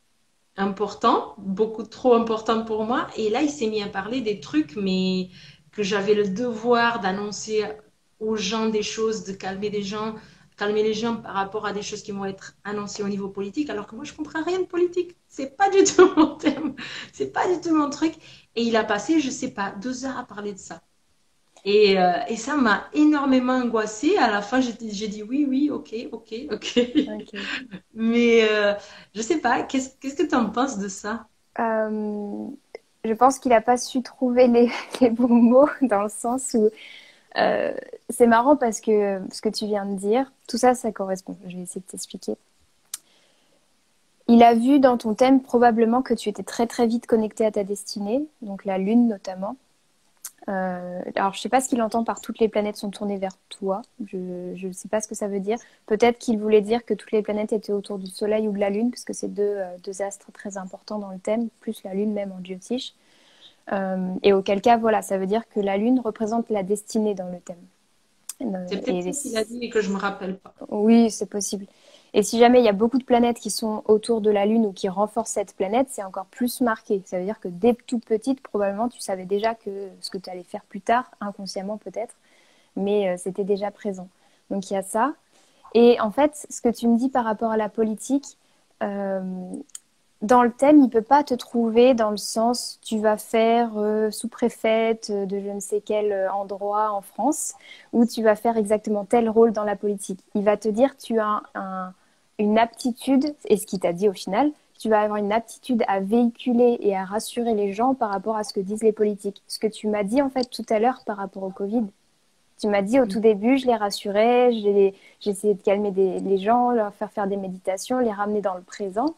important, beaucoup trop important pour moi. Et là, il s'est mis à parler des trucs, mais que j'avais le devoir d'annoncer aux gens des choses, de calmer les gens par rapport à des choses qui vont être annoncées au niveau politique, alors que moi, je comprends rien de politique. C'est pas du tout mon thème. C'est pas du tout mon truc. Et il a passé, je sais pas, 2 heures à parler de ça. Et ça m'a énormément angoissée. À la fin, j'ai dit oui, oui, ok, ok, ok. Ok. Mais je sais pas, qu'est-ce que tu en penses de ça? Euh, je pense qu'il n'a pas su trouver les bons mots dans le sens où euh, c'est marrant parce que ce que tu viens de dire, tout ça, ça correspond. Je vais essayer de t'expliquer. Il a vu dans ton thème probablement que tu étais très très vite connecté à ta destinée, donc la Lune notamment. Alors, je ne sais pas ce qu'il entend par toutes les planètes sont tournées vers toi. Je ne sais pas ce que ça veut dire. Peut-être qu'il voulait dire que toutes les planètes étaient autour du Soleil ou de la Lune, parce que c'est deux astres très importants dans le thème, plus la Lune même en Jyotish. Et auquel cas, voilà, ça veut dire que la Lune représente la destinée dans le thème. C'est peut-être Et ça qu'il a dit et que je me rappelle pas. oui, c'est possible. Et si jamais il y a beaucoup de planètes qui sont autour de la Lune ou qui renforcent cette planète, c'est encore plus marqué. Ça veut dire que dès toute petite, probablement, tu savais déjà que ce que tu allais faire plus tard, inconsciemment peut-être, mais c'était déjà présent. Donc il y a ça. Et en fait, ce que tu me dis par rapport à la politique, euh, dans le thème, il ne peut pas te trouver dans le sens tu vas faire sous-préfète de je ne sais quel endroit en France ou tu vas faire exactement tel rôle dans la politique. Il va te dire tu as une aptitude, et ce qu'il t'a dit au final, tu vas avoir une aptitude à véhiculer et à rassurer les gens par rapport à ce que disent les politiques. Ce que tu m'as dit en fait tout à l'heure par rapport au Covid. Tu m'as dit au tout début, je les rassurais, j'essayais de calmer les gens, leur faire des méditations, les ramener dans le présent.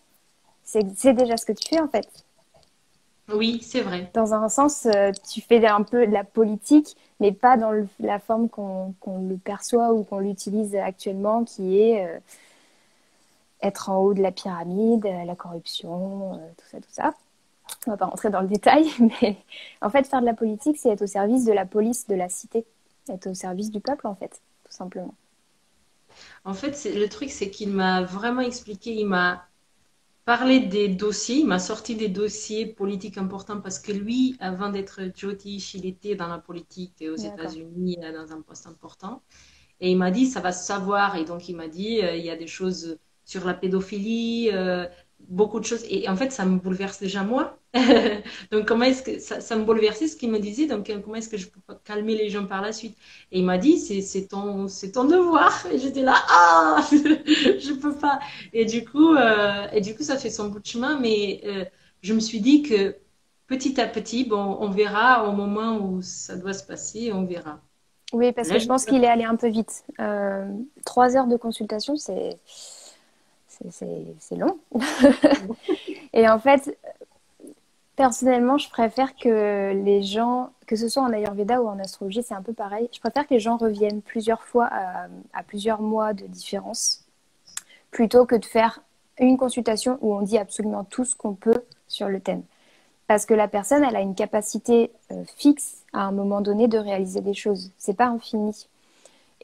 C'est déjà ce que tu fais en fait. Oui, c'est vrai. Dans un sens, tu fais un peu de la politique, mais pas dans la forme qu'on le perçoit ou qu'on l'utilise actuellement, qui est être en haut de la pyramide, la corruption, tout ça, tout ça. On va pas rentrer dans le détail, mais en fait, faire de la politique, c'est être au service de la police de la cité, être au service du peuple, en fait, tout simplement. En fait, le truc, c'est qu'il m'a vraiment expliqué, il m'a parlé des dossiers, il m'a sorti des dossiers politiques importants parce que lui, avant d'être Jyotish, il était dans la politique aux D'accord. États-Unis, dans un poste important. Et il m'a dit, ça va se savoir. Et donc, il m'a dit, il y a des choses sur la pédophilie, beaucoup de choses. Et en fait, ça me bouleverse déjà moi. Donc, comment est-ce que ça me bouleversait ce qu'il me disait. Donc, comment est-ce que je peux calmer les gens par la suite? Et il m'a dit, c'est ton devoir. Et j'étais là, ah, je peux pas. Et du coup, ça fait son bout de chemin. Mais je me suis dit que petit à petit, bon, on verra au moment où ça doit se passer, on verra. Oui, parce Là, que je pense qu'il est allé un peu vite. 3 heures de consultation, c'est long. Et en fait, personnellement, je préfère que les gens, que ce soit en Ayurveda ou en astrologie, c'est un peu pareil. Je préfère que les gens reviennent plusieurs fois à plusieurs mois de différence, plutôt que de faire une consultation où on dit absolument tout ce qu'on peut sur le thème. Parce que la personne, elle a une capacité fixe à un moment donné de réaliser des choses. C'est pas infini.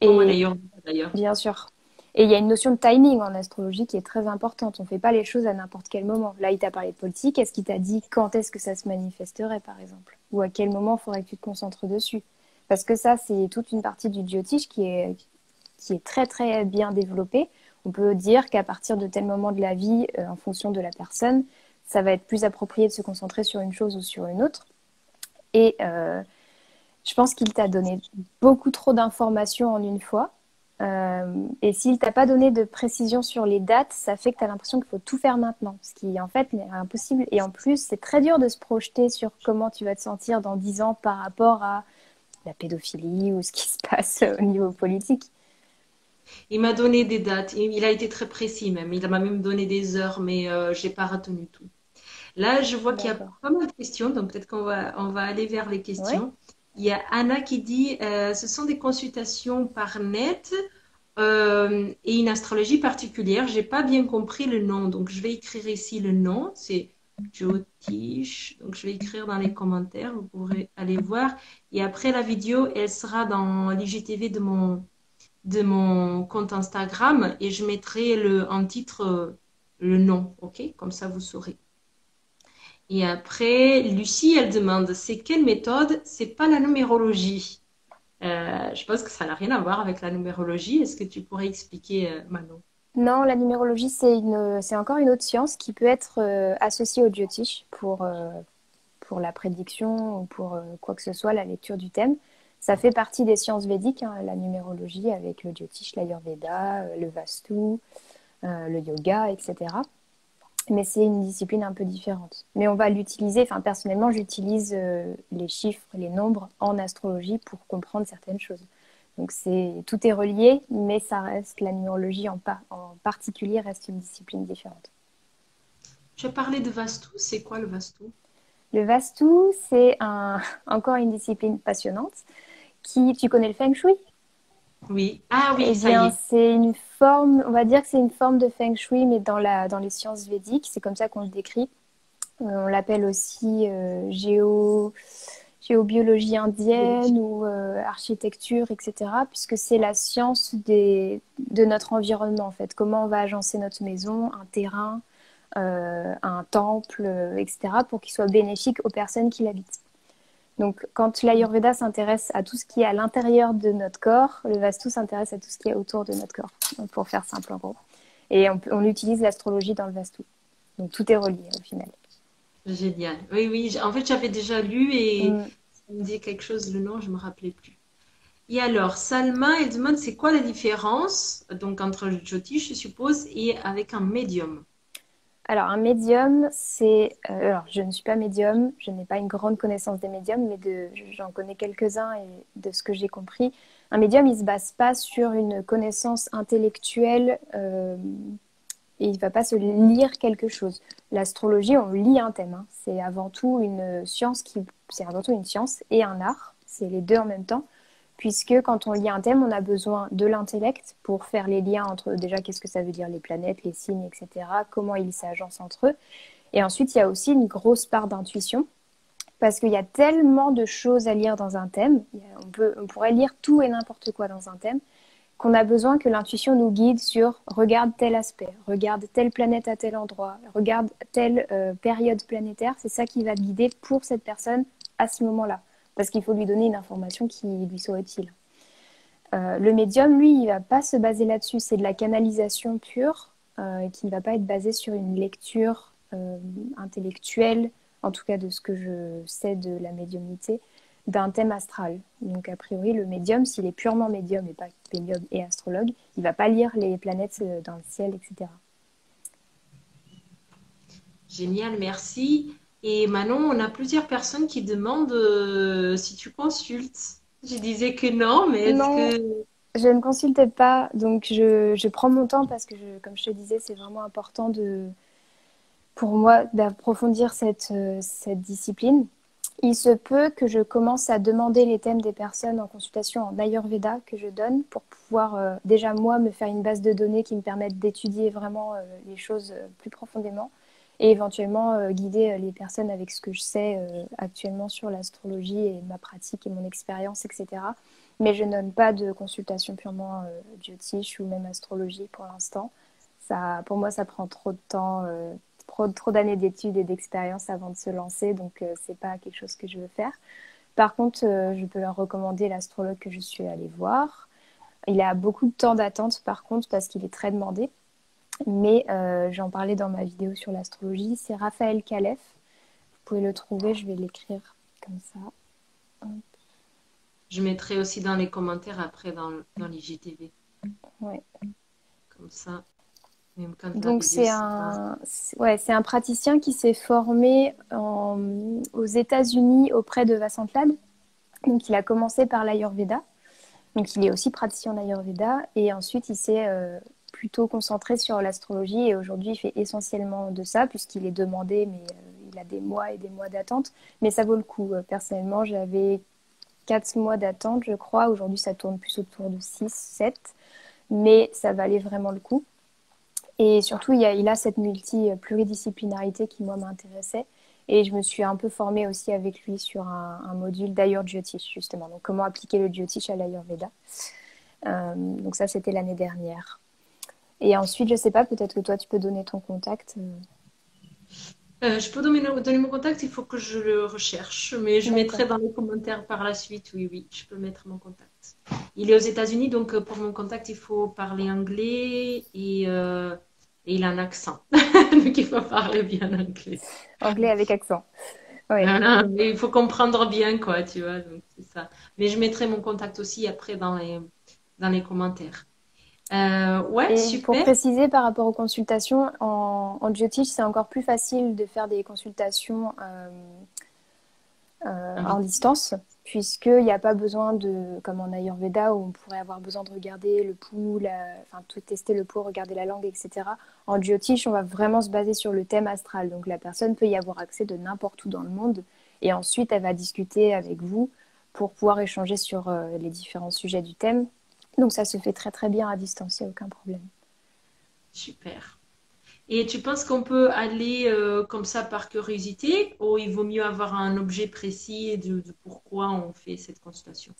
comme en Et Ayurveda d'ailleurs. bien sûr. Et il y a une notion de timing en astrologie qui est très importante. On ne fait pas les choses à n'importe quel moment. Là, il t'a parlé de politique. Est-ce qu'il t'a dit quand est-ce que ça se manifesterait, par exemple? Ou à quel moment il faudrait que tu te concentres dessus? Parce que ça, c'est toute une partie du Jyotish qui est très, très bien développée. On peut dire qu'à partir de tel moment de la vie, en fonction de la personne, ça va être plus approprié de se concentrer sur une chose ou sur une autre. Et je pense qu'il t'a donné beaucoup trop d'informations en une fois. Et s'il t'a pas donné de précision sur les dates, ça fait que tu as l'impression qu'il faut tout faire maintenant, ce qui en fait est impossible. Et en plus, c'est très dur de se projeter sur comment tu vas te sentir dans 10 ans par rapport à la pédophilie ou ce qui se passe au niveau politique. Il m'a donné des dates. Il a été très précis même. Il m'a même donné des heures, mais je n'ai pas retenu tout. Là, je vois qu'il y a D'accord. pas mal de questions, donc peut-être qu'on va aller vers les Ouais. questions. Il y a Anna qui dit ce sont des consultations par net et une astrologie particulière. J'ai pas bien compris le nom, donc je vais écrire ici le nom. C'est Jyotish. Donc je vais écrire dans les commentaires. Vous pourrez aller voir. Et après la vidéo, elle sera dans l'IGTV de mon compte Instagram et je mettrai en titre le nom, ok? Comme ça, vous saurez. Et après, Lucie, elle demande, c'est quelle méthode? C'est pas la numérologie. Je pense que ça n'a rien à voir avec la numérologie. Est-ce que tu pourrais expliquer, Manon? Non, la numérologie, c'est encore une autre science qui peut être associée au Jyotish pour la prédiction ou pour quoi que ce soit, la lecture du thème. Ça fait partie des sciences védiques, hein, la numérologie avec le Jyotish, l'Ayurveda, le Vastu, le yoga, etc. Mais c'est une discipline un peu différente. Mais on va l'utiliser, enfin personnellement, j'utilise les chiffres, les nombres en astrologie pour comprendre certaines choses. Donc tout est relié, mais ça reste la numérologie en particulier reste une discipline différente. Tu as parlé de Vastu. C'est quoi le Vastu? Le Vastu, c'est encore une discipline passionnante tu connais le Feng Shui? Oui. Ah Eh oui, ça y bien, est. c'est une forme, on va dire que c'est une forme de Feng Shui, mais dans les sciences védiques, c'est comme ça qu'on le décrit. On l'appelle aussi géobiologie indienne ou architecture, etc., puisque c'est la science de notre environnement, en fait. Comment on va agencer notre maison, un terrain, un temple, etc., pour qu'il soit bénéfique aux personnes qui l'habitent. Donc, quand l'Ayurveda s'intéresse à tout ce qui est à l'intérieur de notre corps, le Vastu s'intéresse à tout ce qui est autour de notre corps, donc, pour faire simple en gros. Et on utilise l'astrologie dans le Vastu. Donc, tout est relié au final. Génial. Oui, oui. En fait, j'avais déjà lu et Mm. ça me disait quelque chose, le nom, je ne me rappelais plus. Et alors, Salma, elle demande c'est quoi la différence donc entre le Jyotish, je suppose, et avec un médium? Alors, un médium, alors, je ne suis pas médium, je n'ai pas une grande connaissance des médiums, mais j'en connais quelques-uns et de ce que j'ai compris, un médium, il ne se base pas sur une connaissance intellectuelle et il ne va pas se lire quelque chose. L'astrologie, on lit un thème, hein. C'est avant tout une science et un art, c'est les deux en même temps, puisque quand on lit un thème, on a besoin de l'intellect pour faire les liens entre déjà qu'est-ce que ça veut dire les planètes, les signes, etc., comment ils s'agencent entre eux. Et ensuite, il y a aussi une grosse part d'intuition, parce qu'il y a tellement de choses à lire dans un thème, on pourrait lire tout et n'importe quoi dans un thème, qu'on a besoin que l'intuition nous guide sur regarde tel aspect, regarde telle planète à tel endroit, regarde telle période planétaire. C'est ça qui va te guider pour cette personne à ce moment-là, parce qu'il faut lui donner une information qui lui soit utile. Le médium, lui, il va pas se baser là-dessus. C'est de la canalisation pure qui ne va pas être basée sur une lecture intellectuelle, en tout cas de ce que je sais de la médiumnité, d'un thème astral. Donc, a priori, le médium, s'il est purement médium et pas médium et astrologue, il va pas lire les planètes dans le ciel, etc. Génial, merci. Et Manon, on a plusieurs personnes qui demandent si tu consultes. Je disais que non, mais est-ce Non, que... je ne consulte pas, donc je prends mon temps parce que, comme je te disais, c'est vraiment important pour moi d'approfondir cette discipline. Il se peut que je commence à demander les thèmes des personnes en consultation en Ayurveda que je donne pour pouvoir déjà moi me faire une base de données qui me permette d'étudier vraiment les choses plus profondément et éventuellement guider les personnes avec ce que je sais actuellement sur l'astrologie et ma pratique et mon expérience, etc. Mais je ne donne pas de consultation purement Jyotish ou même astrologie pour l'instant. Ça, pour moi, ça prend trop de temps, trop d'années d'études et d'expérience avant de se lancer, donc c'est pas quelque chose que je veux faire. Par contre, je peux leur recommander l'astrologue que je suis allée voir. Il a beaucoup de temps d'attente par contre parce qu'il est très demandé, mais j'en parlais dans ma vidéo sur l'astrologie. C'est Raphaël Kalef. Vous pouvez le trouver, je vais l'écrire comme ça. Je mettrai aussi dans les commentaires après dans l'IGTV. Ouais. Comme ça, même quand la Donc vidéo c'est sera... c'est un praticien qui s'est formé aux États-Unis auprès de Vasant Lad. Donc il a commencé par l'Ayurveda. Donc il est aussi praticien en Ayurveda et ensuite il s'est plutôt concentré sur l'astrologie et aujourd'hui il fait essentiellement de ça puisqu'il est demandé mais il a des mois et des mois d'attente. Mais ça vaut le coup. Personnellement, j'avais 4 mois d'attente, je crois. Aujourd'hui, ça tourne plus autour de 6, 7. Mais ça valait vraiment le coup. Et surtout, il a cette pluridisciplinarité qui, moi, m'intéressait. Et je me suis un peu formée aussi avec lui sur un module d'Ayur Jyotish, justement. Donc, comment appliquer le Jyotish à l'Ayurveda. Donc, ça, c'était l'année dernière. Et ensuite, je sais pas, peut-être que toi, tu peux donner ton contact. Je peux donner mon contact, il faut que je le recherche, mais je D'accord. mettrai dans les commentaires par la suite. Oui, oui, je peux mettre mon contact. Il est aux États-Unis, donc pour mon contact, il faut parler anglais et il a un accent. Donc il faut parler bien anglais. Anglais avec accent. Oui. Voilà, mais il faut comprendre bien, quoi, tu vois, donc c'est ça. Mais je mettrai mon contact aussi après dans les commentaires. Ouais, Et pour super. préciser par rapport aux consultations, en Jyotish, c'est encore plus facile de faire des consultations en distance, puisqu'il n'y a pas besoin de, comme en Ayurveda, où on pourrait avoir besoin de regarder le pouls, enfin, tout tester le pouls, regarder la langue, etc. En Jyotish, on va vraiment se baser sur le thème astral. Donc la personne peut y avoir accès de n'importe où dans le monde, et ensuite elle va discuter avec vous pour pouvoir échanger sur les différents sujets du thème. Donc ça se fait très très bien à distance, il n'y a aucun problème. Super. Et tu penses qu'on peut aller comme ça par curiosité ou il vaut mieux avoir un objet précis de pourquoi on fait cette consultation?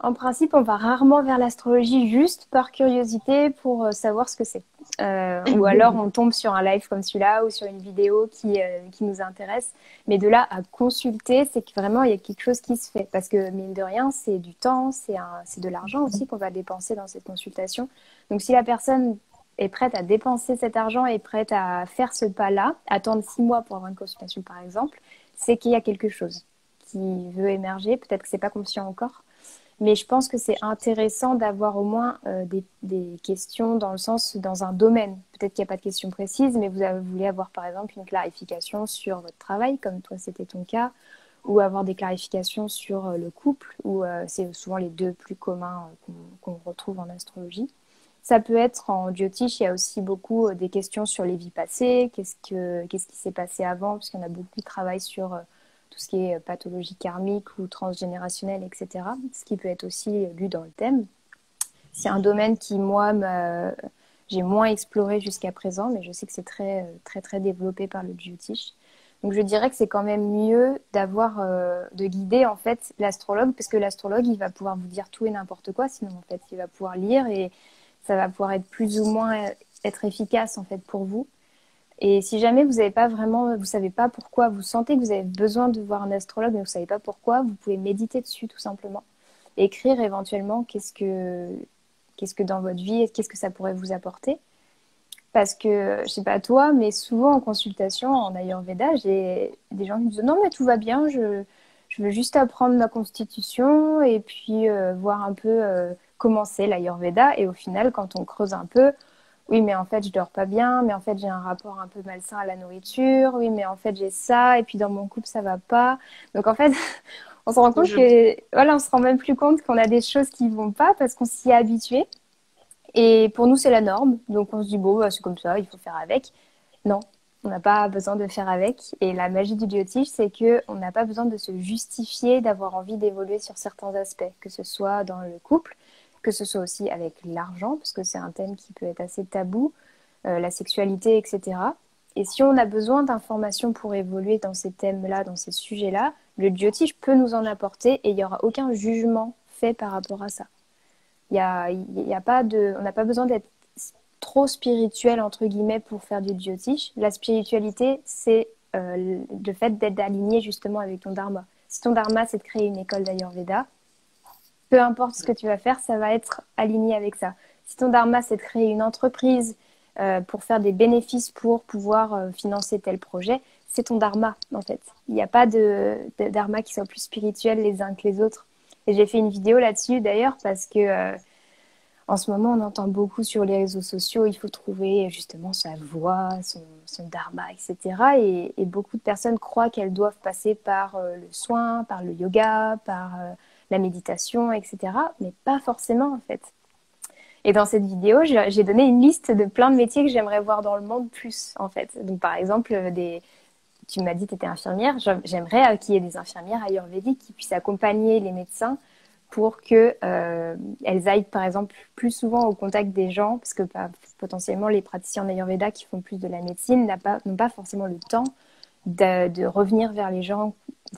En principe, on va rarement vers l'astrologie juste par curiosité pour savoir ce que c'est. Ou alors on tombe sur un live comme celui-là ou sur une vidéo qui nous intéresse. Mais de là à consulter, c'est que vraiment il y a quelque chose qui se fait. Parce que mine de rien, c'est du temps, c'est de l'argent aussi qu'on va dépenser dans cette consultation. Donc si la personne est prête à dépenser cet argent, est prête à faire ce pas-là, attendre 6 mois pour avoir une consultation par exemple, c'est qu'il y a quelque chose qui veut émerger. Peut-être que c'est pas conscient encore. Mais je pense que c'est intéressant d'avoir au moins des questions dans le sens, dans un domaine. Peut-être qu'il n'y a pas de questions précises, mais vous voulez avoir par exemple une clarification sur votre travail, comme toi c'était ton cas, ou avoir des clarifications sur le couple, où c'est souvent les deux plus communs qu'on retrouve en astrologie. Ça peut être en Jyotish, il y a aussi beaucoup des questions sur les vies passées, qu'est-ce qui s'est passé avant, parce qu'il y en a beaucoup qui travaillent sur tout ce qui est pathologie karmique ou transgénérationnelle, etc. Ce qui peut être aussi lu dans le thème. C'est un domaine qui, moi, j'ai moins exploré jusqu'à présent, mais je sais que c'est très, très, très développé par le Jyotish. Donc je dirais que c'est quand même mieux d'avoir, de guider en fait l'astrologue, parce que l'astrologue, il va pouvoir vous dire tout et n'importe quoi, sinon en fait, il va pouvoir lire et ça va pouvoir être plus ou moins être efficace en fait pour vous. Et si jamais vous n'avez pas vraiment, vous savez pas pourquoi, vous sentez que vous avez besoin de voir un astrologue, mais vous savez pas pourquoi, vous pouvez méditer dessus tout simplement. Écrire éventuellement qu'est-ce que dans votre vie, qu'est-ce que ça pourrait vous apporter. Parce que, je sais pas toi, mais souvent en consultation en Ayurveda, j'ai des gens qui me disent non mais tout va bien, je veux juste apprendre ma constitution et puis voir un peu comment c'est l'Ayurveda. Et au final, quand on creuse un peu, oui, mais en fait, je dors pas bien, mais en fait, j'ai un rapport un peu malsain à la nourriture, oui, mais en fait, j'ai ça, et puis dans mon couple, ça va pas. Donc, en fait, on se rend compte Je... que, voilà, on se rend même plus compte qu'on a des choses qui vont pas parce qu'on s'y est habitué. Et pour nous, c'est la norme. Donc, on se dit, bon, bah, c'est comme ça, il faut faire avec. Non, on n'a pas besoin de faire avec. Et la magie du Jyotish, c'est que on n'a pas besoin de se justifier d'avoir envie d'évoluer sur certains aspects, que ce soit dans le couple, que ce soit aussi avec l'argent, parce que c'est un thème qui peut être assez tabou, la sexualité, etc. Et si on a besoin d'informations pour évoluer dans ces thèmes-là, dans ces sujets-là, le Jyotish peut nous en apporter et il n'y aura aucun jugement fait par rapport à ça. Il y a pas de, on n'a pas besoin d'être trop spirituel, entre guillemets, pour faire du Jyotish. La spiritualité, c'est le fait d'être aligné justement avec ton dharma. Si ton dharma, c'est de créer une école d'Ayurveda, peu importe ce que tu vas faire, ça va être aligné avec ça. Si ton dharma, c'est de créer une entreprise pour faire des bénéfices pour pouvoir financer tel projet, c'est ton dharma, en fait. Il n'y a pas de dharma qui soit plus spirituel les uns que les autres. Et j'ai fait une vidéo là-dessus, d'ailleurs, parce que en ce moment, on entend beaucoup sur les réseaux sociaux, il faut trouver justement sa voie, son dharma, etc. Et beaucoup de personnes croient qu'elles doivent passer par le soin, par le yoga, par la méditation, etc. Mais pas forcément, en fait. Et dans cette vidéo, j'ai donné une liste de plein de métiers que j'aimerais voir dans le monde plus, en fait. Donc, par exemple, tu m'as dit que tu étais infirmière. J'aimerais qu'il y ait des infirmières ayurvédiques qui puissent accompagner les médecins pour que elles aillent, par exemple, plus souvent au contact des gens, parce que potentiellement, les praticiens en Ayurveda qui font plus de la médecine n'ont pas forcément le temps de revenir vers les gens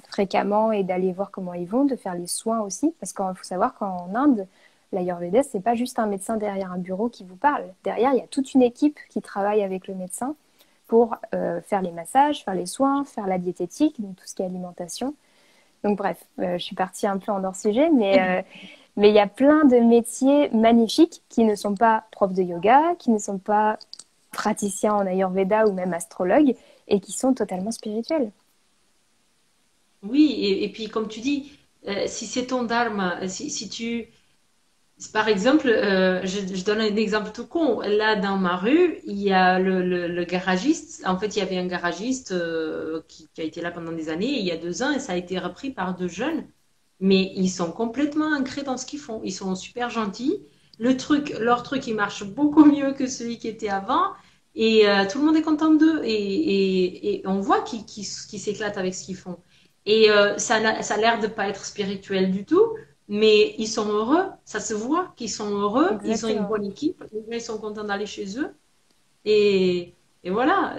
fréquemment et d'aller voir comment ils vont, de faire les soins aussi, parce qu'il faut savoir qu'en Inde, l'Ayurveda, c'est pas juste un médecin derrière un bureau qui vous parle. Derrière, il y a toute une équipe qui travaille avec le médecin pour faire les massages, faire les soins, faire la diététique, donc tout ce qui est alimentation. Donc bref, je suis partie un peu en hors-sujet, mais il y a plein de métiers magnifiques qui ne sont pas profs de yoga, qui ne sont pas praticiens en Ayurveda ou même astrologues, et qui sont totalement spirituels. Oui, et puis comme tu dis, si c'est ton dharma, si tu, par exemple, je donne un exemple tout con. Là, dans ma rue, il y a le garagiste. En fait, il y avait un garagiste qui a été là pendant des années, il y a 2 ans, et ça a été repris par 2 jeunes. Mais ils sont complètement ancrés dans ce qu'ils font. Ils sont super gentils. Leur truc, il marche beaucoup mieux que celui qui était avant. Et tout le monde est content d'eux. Et on voit qu'ils s'éclatent avec ce qu'ils font. Et ça a l'air de pas être spirituel du tout. Mais ils sont heureux, ça se voit qu'ils sont heureux, ils ont une Exactement. bonne équipe, les gens ils sont contents d'aller chez eux. Et, et voilà,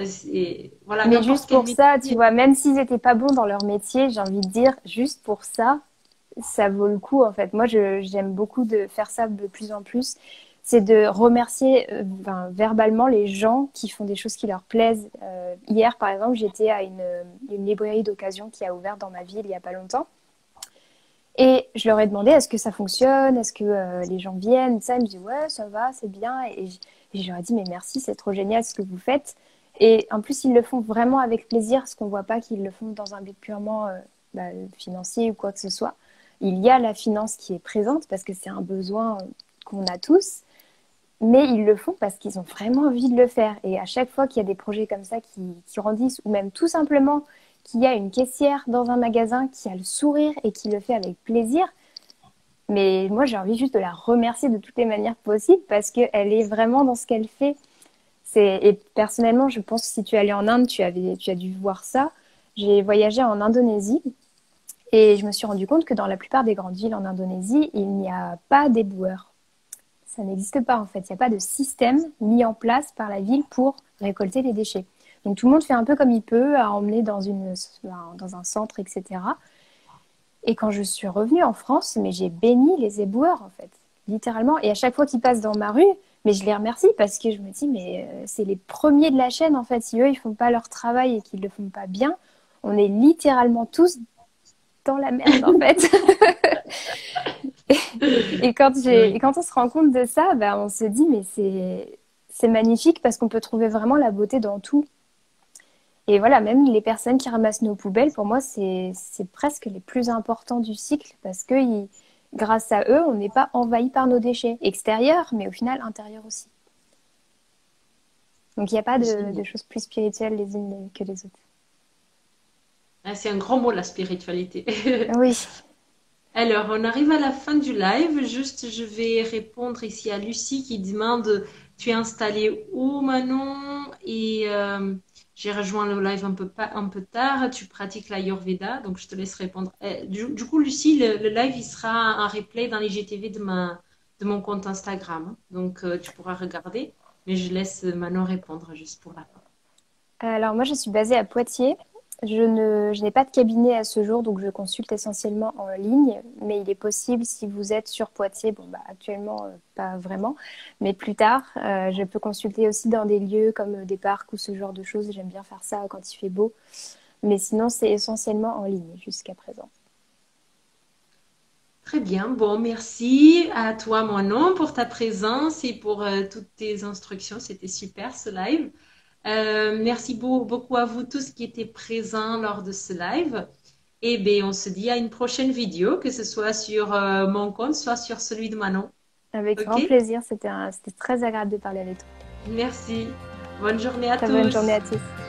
voilà Mais n'importe juste quel pour ça, tu métier. vois, même s'ils n'étaient pas bons dans leur métier, j'ai envie de dire, juste pour ça, ça vaut le coup, en fait. Moi, j'aime beaucoup de faire ça de plus en plus. C'est de remercier verbalement les gens qui font des choses qui leur plaisent. Hier, par exemple, j'étais à une librairie d'occasion qui a ouvert dans ma ville il n'y a pas longtemps. Et je leur ai demandé, est-ce que ça fonctionne? Est-ce que les gens viennent? Ça, ils me disent, ouais, ça va, c'est bien. Et je leur ai dit, mais merci, c'est trop génial ce que vous faites. Et en plus, ils le font vraiment avec plaisir, parce qu'on ne voit pas qu'ils le font dans un but purement financier ou quoi que ce soit. Il y a la finance qui est présente parce que c'est un besoin qu'on a tous, mais ils le font parce qu'ils ont vraiment envie de le faire. Et à chaque fois qu'il y a des projets comme ça qui grandissent, ou même tout simplement qu'il y a une caissière dans un magasin qui a le sourire et qui le fait avec plaisir, mais moi j'ai envie juste de la remercier de toutes les manières possibles parce qu'elle est vraiment dans ce qu'elle fait. Et personnellement, je pense que si tu es allé en Inde, tu as dû voir ça. J'ai voyagé en Indonésie et je me suis rendu compte que dans la plupart des grandes villes en Indonésie, il n'y a pas d'éboueurs. Ça n'existe pas en fait. Il n'y a pas de système mis en place par la ville pour récolter les déchets. Donc tout le monde fait un peu comme il peut, à emmener dans un centre, etc. Et quand je suis revenue en France, mais j'ai béni les éboueurs en fait, littéralement. Et à chaque fois qu'ils passent dans ma rue, mais je les remercie parce que je me dis, mais c'est les premiers de la chaîne en fait. Si eux, ils font pas leur travail et qu'ils le font pas bien, on est littéralement tous dans la merde en fait. Et Oui. quand on se rend compte de ça, bah, on se dit, mais c'est magnifique parce qu'on peut trouver vraiment la beauté dans tout. Et voilà, même les personnes qui ramassent nos poubelles, pour moi, c'est presque les plus importants du cycle parce que grâce à eux, on n'est pas envahi par nos déchets extérieurs, mais au final intérieurs aussi. Donc il n'y a pas de Génial. choses plus spirituelles les unes que les autres. Ah, c'est un grand mot, la spiritualité. Oui, Alors, on arrive à la fin du live. Juste, je vais répondre ici à Lucie qui demande, tu es installée où, Manon? Et j'ai rejoint le live un peu tard. Tu pratiques l'Ayurveda, donc je te laisse répondre. Du coup, Lucie, le live, il sera un replay dans les GTV de mon compte Instagram, hein. Donc, tu pourras regarder. Mais je laisse Manon répondre juste pour la fin. alors moi je suis basée à Poitiers. Je n'ai pas de cabinet à ce jour, donc je consulte essentiellement en ligne. Mais il est possible, si vous êtes sur Poitiers, bon bah actuellement pas vraiment, mais plus tard, je peux consulter aussi dans des lieux comme des parcs ou ce genre de choses. J'aime bien faire ça quand il fait beau. Mais sinon, c'est essentiellement en ligne jusqu'à présent. Très bien. Bon, merci à toi, Manon, pour ta présence et pour toutes tes instructions. C'était super ce live. Merci beaucoup à vous tous qui étaient présents lors de ce live. Et bien, on se dit à une prochaine vidéo, que ce soit sur mon compte, soit sur celui de Manon. Avec OK? grand plaisir, c'était très agréable de parler avec toi. Merci. Bonne journée à Très bonne journée tous. à tous.